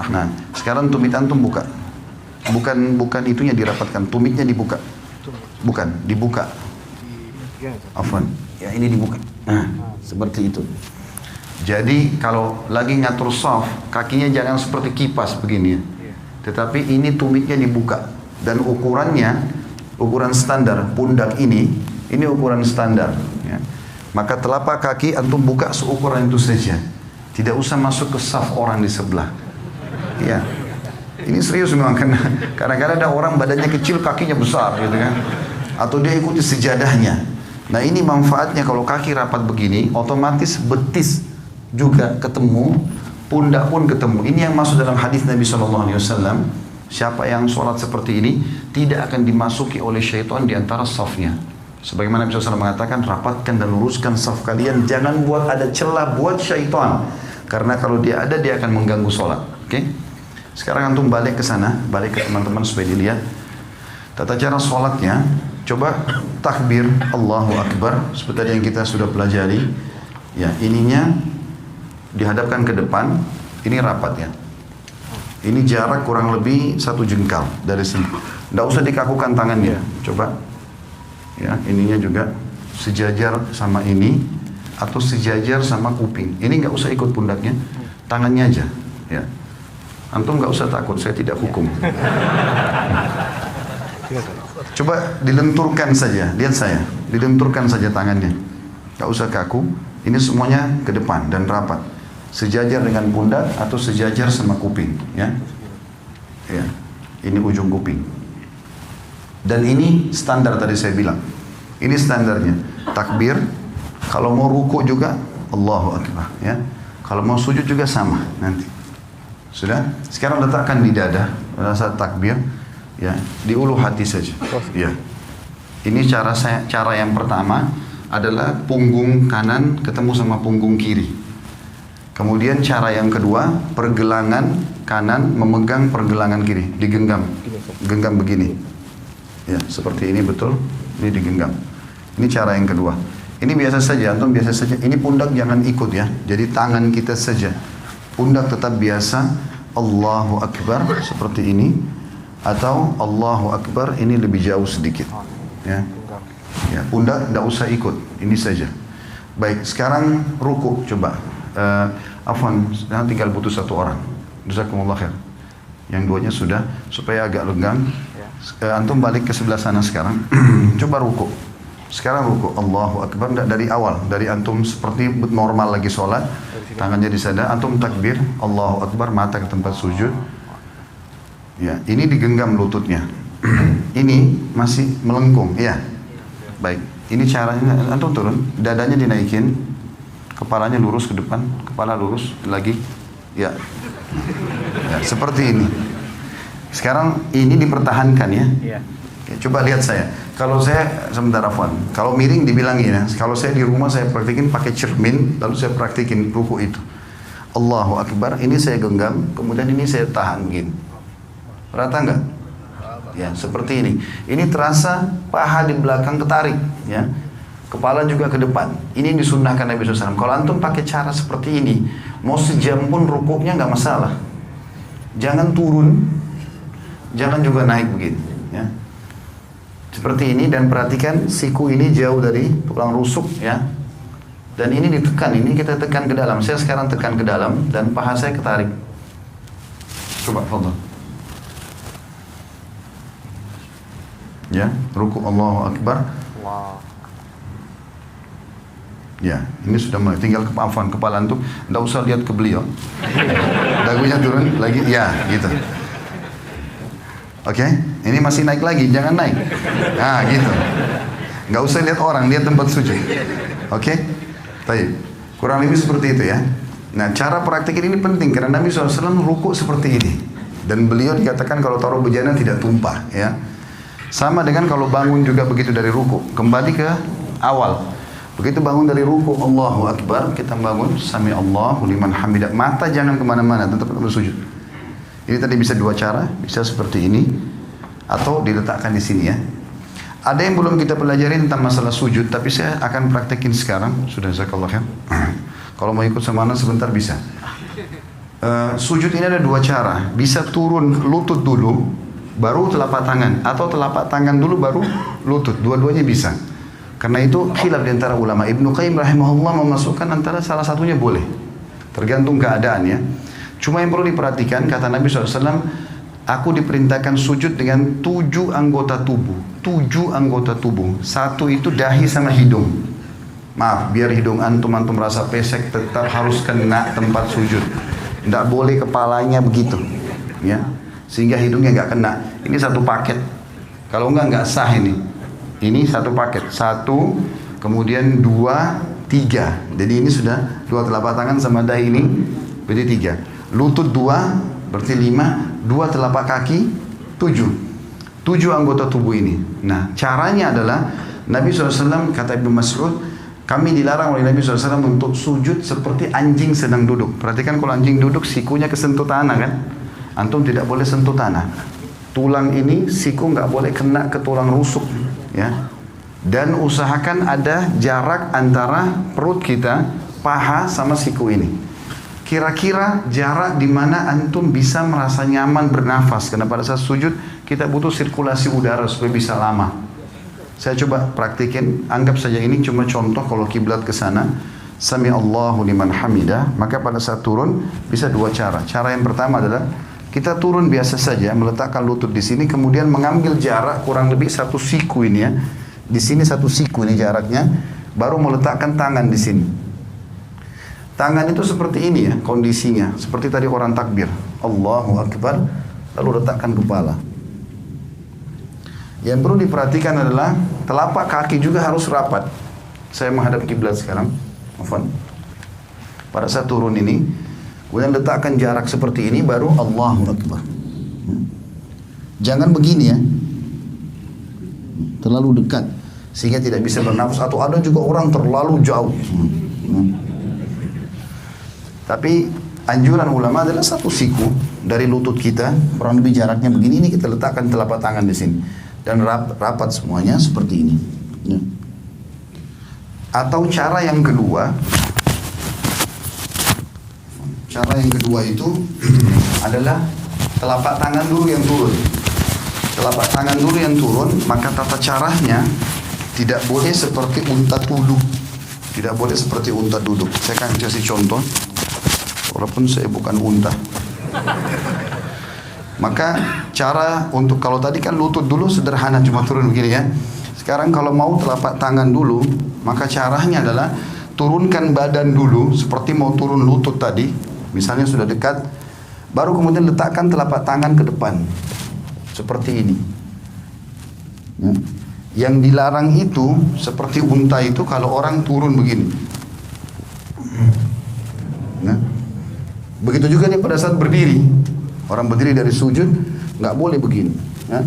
Nah, sekarang tumit antum buka. Bukan itunya dirapatkan, tumitnya dibuka. Bukan, dibuka. Afwan. Ya, ini dibuka. Nah, seperti itu. Jadi kalau lagi ngatur shaf, kakinya jangan seperti kipas begini ya. Tetapi ini tumitnya dibuka dan ukuran standar pundak ini ukuran standar ya. Maka telapak kaki antum buka seukuran itu saja. Tidak usah masuk ke shaf orang di sebelah. Ya. Ini serius memang karena kadang-kadang ada orang badannya kecil kakinya besar gitu kan. Atau dia ikuti sejadahnya. Nah, ini manfaatnya kalau kaki rapat begini, otomatis betis juga ketemu, pundak pun ketemu. Ini yang masuk dalam hadis Nabi SAW. Siapa yang sholat seperti ini tidak akan dimasuki oleh syaitan di antara safnya. Sebagaimana Nabi SAW mengatakan, rapatkan dan luruskan saf kalian, jangan buat ada celah buat syaitan. Karena kalau dia ada, dia akan mengganggu sholat. Oke? Sekarang antum balik ke sana, balik ke teman-teman supaya dilihat tata cara sholatnya. Coba takbir Allahu Akbar seperti yang kita sudah pelajari. Ya, ininya dihadapkan ke depan, ini rapat ya. Ini jarak kurang lebih 1 jengkal dari sini. Tidak usah dikakukan tangannya. Coba, ya ininya juga sejajar sama ini atau sejajar sama kuping. Ini nggak usah ikut pundaknya, tangannya aja. Ya, antum nggak usah takut, saya tidak hukum. Coba dilenturkan saja, lihat saya, dilenturkan saja tangannya. Nggak usah kaku. Ini semuanya ke depan dan rapat. Sejajar dengan pundak atau sejajar sama kuping, ya. Ya. Ini ujung kuping. Dan ini standar tadi saya bilang. Ini standarnya. Takbir, kalau mau ruku juga Allahu Akbar, ya. Kalau mau sujud juga sama nanti. Sudah? Sekarang letakkan di dada pada saat takbir, ya, di ulu hati saja. Ya. Ini cara yang pertama adalah punggung kanan ketemu sama punggung kiri. Kemudian cara yang kedua, pergelangan kanan memegang pergelangan kiri, digenggam. Genggam begini. Ya, seperti ini betul. Ini digenggam. Ini cara yang kedua. Ini biasa saja, antum biasa saja. Ini pundak jangan ikut ya. Jadi tangan kita saja. Pundak tetap biasa. Allahu Akbar seperti ini. Atau Allahu Akbar ini lebih jauh sedikit. Ya. Ya, pundak tidak usah ikut. Ini saja. Baik, sekarang ruku coba. Afwan, tinggal butuh 1 orang. Jazakumullah khair. Yang duanya sudah, supaya agak lenggang. Antum balik ke sebelah sana sekarang. Coba ruku. Sekarang ruku. Allahu Akbar. Dari awal, dari antum seperti normal lagi sholat, tangannya di sana. Antum takbir. Allahu Akbar. Mata ke tempat sujud. Ya, ini digenggam lututnya. Ini masih melengkung. Ya. Baik. Ini caranya. Antum turun. Dadanya dinaikin. Kepalanya lurus ke depan, kepala lurus lagi, ya, ya seperti ini. Sekarang ini dipertahankan ya. Ya, coba lihat saya. Kalau saya sebentar Afwan, kalau miring dibilangin ya. Kalau saya di rumah saya praktikin pakai cermin, lalu saya praktikin ruku itu. Allahu Akbar, ini saya genggam, kemudian ini saya tahan begini. Rata nggak? Ya seperti ini. Ini terasa paha di belakang ketarik, ya. Kepala juga ke depan. Ini disunnahkan Nabi SAW. Kalau antum pakai cara seperti ini, mau sejam pun rukuknya nggak masalah. Jangan turun, jangan juga naik begini. Ya. Seperti ini dan perhatikan siku ini jauh dari tulang rusuk, ya. Dan ini ditekan, ini kita tekan ke dalam. Saya sekarang tekan ke dalam dan paha saya ketarik. Coba, fadhal. Ya, ruku Allahu Akbar. Ya, ini sudah mulai. Tinggal kepafan kepala antum, tidak usah lihat ke beliau. Dagunya turun lagi, ya, gitu. Oke, ini masih naik lagi, jangan naik. Nah, gitu. Nggak usah lihat orang, lihat tempat sujud. Oke, baik. Kurang lebih seperti itu ya. Nah, cara praktikin ini penting karena Nabi SAW ruku seperti ini. Dan beliau dikatakan kalau taruh bejana tidak tumpah, ya. Sama dengan kalau bangun juga begitu dari ruku. Kembali ke awal. Begitu bangun dari ruku, Allahu Akbar, kita bangun, Sami Allahu liman hamidah. Mata jangan kemana-mana, tetap bersujud. Ini tadi bisa 2 cara, bisa seperti ini, atau diletakkan di sini ya. Ada yang belum kita pelajari tentang masalah sujud, tapi saya akan praktekin sekarang. Sudah, jazakallah khair. Kalau mau ikut sama anak sebentar bisa. Sujud ini ada dua cara. Bisa turun lutut dulu, baru telapak tangan, atau telapak tangan dulu baru lutut. Dua-duanya bisa. Karena itu khilaf di antara ulama. Ibnu Qayyim rahimahullah memasukkan antara salah satunya boleh. Tergantung keadaan ya. Cuma yang perlu diperhatikan, kata Nabi SAW, aku diperintahkan sujud dengan 7 anggota tubuh. 7 anggota tubuh. Satu itu dahi sama hidung. Maaf, biar hidung antum rasa pesek, tetap harus kena tempat sujud. Tidak boleh kepalanya begitu, ya, sehingga hidungnya nggak kena. Ini satu paket. Kalau nggak sah ini. Ini satu paket. Satu, kemudian 2, 3. Jadi ini sudah 2 telapak tangan sama dahi ini, berarti 3. Lutut 2, berarti 5. 2 telapak kaki, 7. 7 anggota tubuh ini. Nah, caranya adalah Nabi SAW, kata Ibnu Mas'ud, kami dilarang oleh Nabi SAW untuk sujud seperti anjing sedang duduk. Perhatikan kalau anjing duduk, sikunya kesentuh tanah kan? Antum tidak boleh sentuh tanah. Tulang ini, siku nggak boleh kena ke tulang rusuk. Ya. Dan usahakan ada jarak antara perut kita, paha sama siku ini. Kira-kira jarak di mana antum bisa merasa nyaman bernafas. Karena pada saat sujud, kita butuh sirkulasi udara supaya bisa lama. Saya coba praktikin, anggap saja ini cuma contoh kalau kiblat ke sana. Sami Allahu liman hamidah, maka pada saat turun bisa 2 cara. Cara yang pertama adalah kita turun biasa saja, meletakkan lutut di sini, kemudian mengambil jarak kurang lebih 1 siku ini ya. Di sini 1 siku ini jaraknya, baru meletakkan tangan di sini. Tangan itu seperti ini ya kondisinya, seperti tadi orang takbir. Allahu Akbar, lalu letakkan kepala. Yang perlu diperhatikan adalah telapak kaki juga harus rapat. Saya menghadap kiblat sekarang. Afwan. Pada saat turun ini, kemudian letakkan jarak seperti ini, baru Allahu Akbar. Jangan begini ya, terlalu dekat sehingga tidak bisa bernafas, atau ada juga orang terlalu jauh. Tapi anjuran ulama adalah 1 siku dari lutut kita, kurang lebih jaraknya begini, ini kita letakkan telapak tangan di sini. Dan rapat semuanya seperti ini ya. Atau cara yang kedua itu adalah telapak tangan dulu yang turun. Telapak tangan dulu yang turun, maka tata caranya tidak boleh seperti unta duduk. Tidak boleh seperti unta duduk. Saya akan kasih contoh, walaupun saya bukan unta. Maka cara untuk, kalau tadi kan lutut dulu sederhana cuma turun begini ya. Sekarang kalau mau telapak tangan dulu, maka caranya adalah turunkan badan dulu seperti mau turun lutut tadi. Misalnya sudah dekat, baru kemudian letakkan telapak tangan ke depan. Seperti ini. Ya. Yang dilarang itu seperti unta itu kalau orang turun begini. Nah, begitu juga nih pada saat berdiri. Orang berdiri dari sujud nggak boleh begini, ya.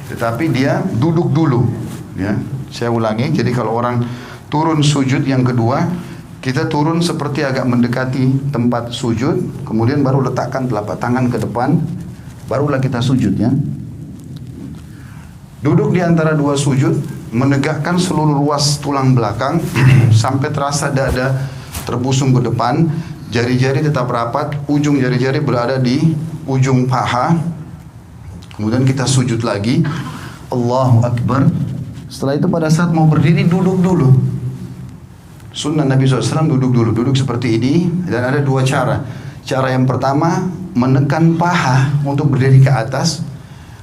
Tetapi dia duduk dulu, ya. Saya ulangi. Jadi kalau orang turun sujud yang kedua, kita turun seperti agak mendekati tempat sujud, kemudian baru letakkan telapak tangan ke depan, barulah kita sujud, ya. Duduk di antara 2 sujud, menegakkan seluruh ruas tulang belakang sampai terasa dada terbusung ke depan. Jari-jari tetap rapat, ujung jari-jari berada di ujung paha. Kemudian kita sujud lagi. Allahu Akbar. Setelah itu pada saat mau berdiri, duduk dulu. Sunnah Nabi SAW duduk dulu. Duduk seperti ini. Dan ada 2 cara. Cara yang pertama, menekan paha untuk berdiri ke atas.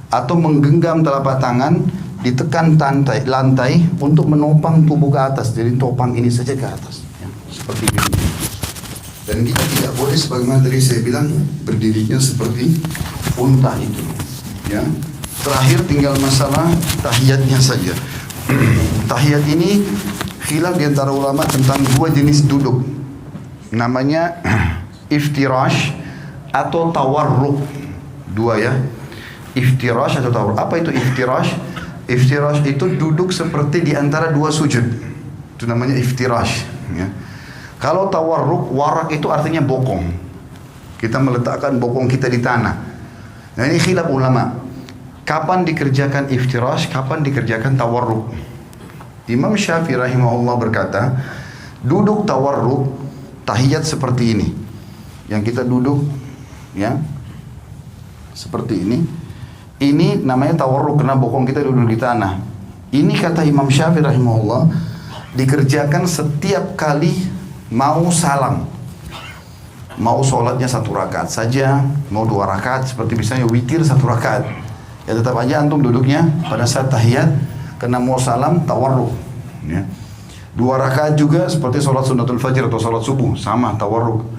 Atau menggenggam telapak tangan, ditekan lantai untuk menopang tubuh ke atas. Jadi topang ini saja ke atas, ya, seperti ini. Dan kita tidak boleh sebagaimana tadi saya bilang berdirinya seperti unta itu, ya. Terakhir tinggal masalah tahiyatnya saja. Tahiyat ini khilaf di antara ulama tentang 2 jenis duduk. Namanya iftirash atau tawarruk. 2 ya. Iftirash atau tawarruk. Apa itu iftirash? Iftirash itu duduk seperti di antara 2 sujud. Itu namanya iftirash, ya. Kalau tawarruk, warak itu artinya bokong. Kita meletakkan bokong kita di tanah. Nah, ini khilaf ulama. Kapan dikerjakan iftirash, kapan dikerjakan tawarruk? Imam Syafi'i rahimahullah berkata, duduk tawarruk tahiyat seperti ini, yang kita duduk, ya, seperti ini. Ini namanya tawarruk karena bokong kita duduk di tanah. Ini kata Imam Syafi'i rahimahullah dikerjakan setiap kali mau salam. Mau sholatnya 1 rakaat saja, mau 2 rakaat, seperti misalnya witir 1 rakaat. Ya tetap aja antum duduknya pada saat tahiyat karena mau salam tawarruk. Ya. 2 rakaat juga seperti sholat sunnatul fajr atau sholat subuh, sama tawarruk.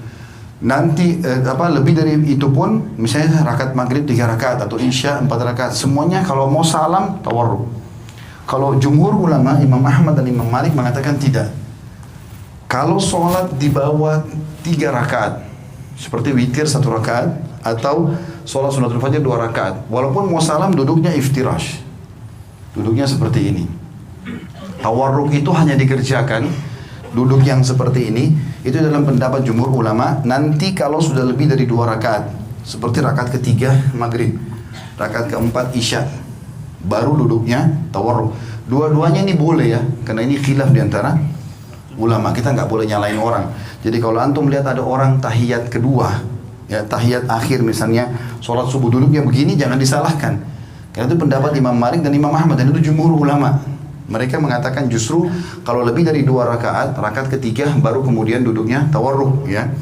Nanti lebih dari itu pun, misalnya rakaat maghrib 3 rakaat atau isya 4 rakaat, semuanya kalau mau salam tawarruk. Kalau jumhur ulama Imam Ahmad dan Imam Malik mengatakan tidak. Kalau sholat di bawah 3 rakaat, seperti witir 1 rakaat atau sholat sunnatul fajr 2 rakaat, walaupun mau salam duduknya iftirash, duduknya seperti ini. Tawarruk itu hanya dikerjakan duduk yang seperti ini, itu dalam pendapat jumhur ulama. Nanti kalau sudah lebih dari 2 rakaat, seperti rakaat ketiga maghrib, rakaat keempat isya, baru duduknya tawarruk. Dua-duanya ini boleh ya, karena ini khilaf diantara ulama. Kita nggak boleh nyalain orang. Jadi kalau antum lihat ada orang tahiyat kedua, ya tahiyat akhir misalnya, sholat subuh duduknya begini, jangan disalahkan. Karena itu pendapat Imam Malik dan Imam Ahmad, dan itu jumhur ulama. Mereka mengatakan justru kalau lebih dari 2 rakaat, rakaat ketiga baru kemudian duduknya tawarruk, ya.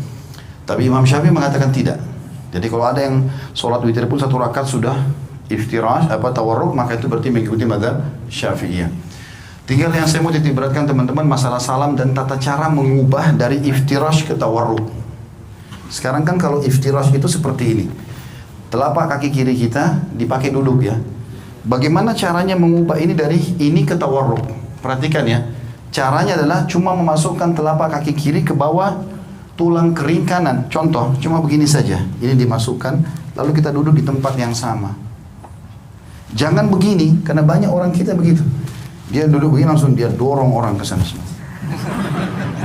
Tapi Imam Syafi'i mengatakan tidak. Jadi kalau ada yang sholat witir pun 1 rakaat sudah iftirash tawarruk, maka itu berarti mengikuti mazhab Syafi'iyah. Tinggal yang saya mau titik beratkan teman-teman, masalah salam dan tata cara mengubah dari iftirash ke tawarruk. Sekarang kan kalau iftirash itu seperti ini, telapak kaki kiri kita dipakai duduk, ya. Bagaimana caranya mengubah ini dari ini ke tawarruk? Perhatikan ya. Caranya adalah cuma memasukkan telapak kaki kiri ke bawah tulang kering kanan. Contoh, cuma begini saja. Ini dimasukkan, lalu kita duduk di tempat yang sama. Jangan begini, karena banyak orang kita begitu. Dia duduk begini langsung dia dorong orang ke sana semua.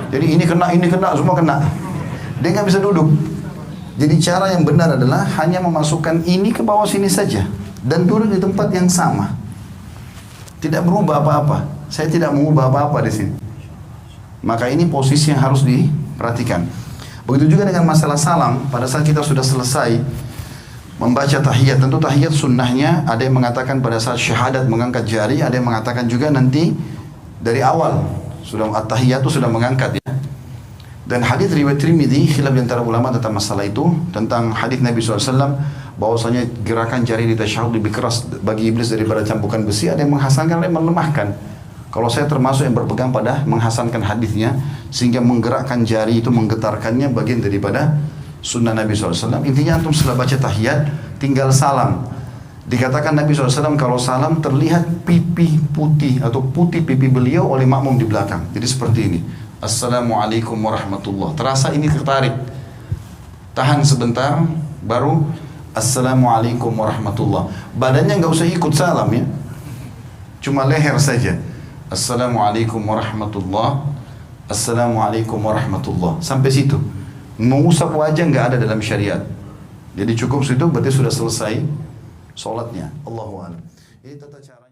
Jadi ini kena, semua kena. Dia nggak bisa duduk. Jadi cara yang benar adalah hanya memasukkan ini ke bawah sini saja dan duduk di tempat yang sama. Tidak berubah apa-apa. Saya tidak mengubah apa-apa di sini. Maka ini posisi yang harus diperhatikan. Begitu juga dengan masalah salam. Pada saat kita sudah selesai membaca tahiyat, tentu tahiyat sunnahnya ada yang mengatakan pada saat syahadat mengangkat jari, ada yang mengatakan juga nanti dari awal sudah at-tahiyat itu sudah mengangkat, ya. Dan hadis riwayat Tirmidzi, khilaf di antara ulama tentang masalah itu, tentang hadis Nabi SAW bahwasanya gerakan jari di tasyahud lebih keras bagi iblis daripada cambukan besi. Ada yang menghasankan, ada yang melemahkan. Kalau saya termasuk yang berpegang pada menghasankan hadisnya, sehingga menggerakkan jari itu, menggetarkannya bagian daripada sunnah Nabi SAW. Intinya antum setelah baca tahiyat tinggal salam. Dikatakan Nabi SAW kalau salam terlihat pipi putih atau putih pipi beliau oleh makmum di belakang. Jadi seperti ini. Assalamualaikum warahmatullah. Terasa ini tertarik. Tahan sebentar, baru Assalamualaikum warahmatullah. Badannya nggak usah ikut salam, ya. Cuma leher saja. Assalamualaikum warahmatullah. Assalamualaikum warahmatullah. Sampai situ. Mengusap wajah nggak ada dalam syariat. Jadi cukup situ berarti sudah selesai sholatnya. Allahu a'lam. Ini tata cara.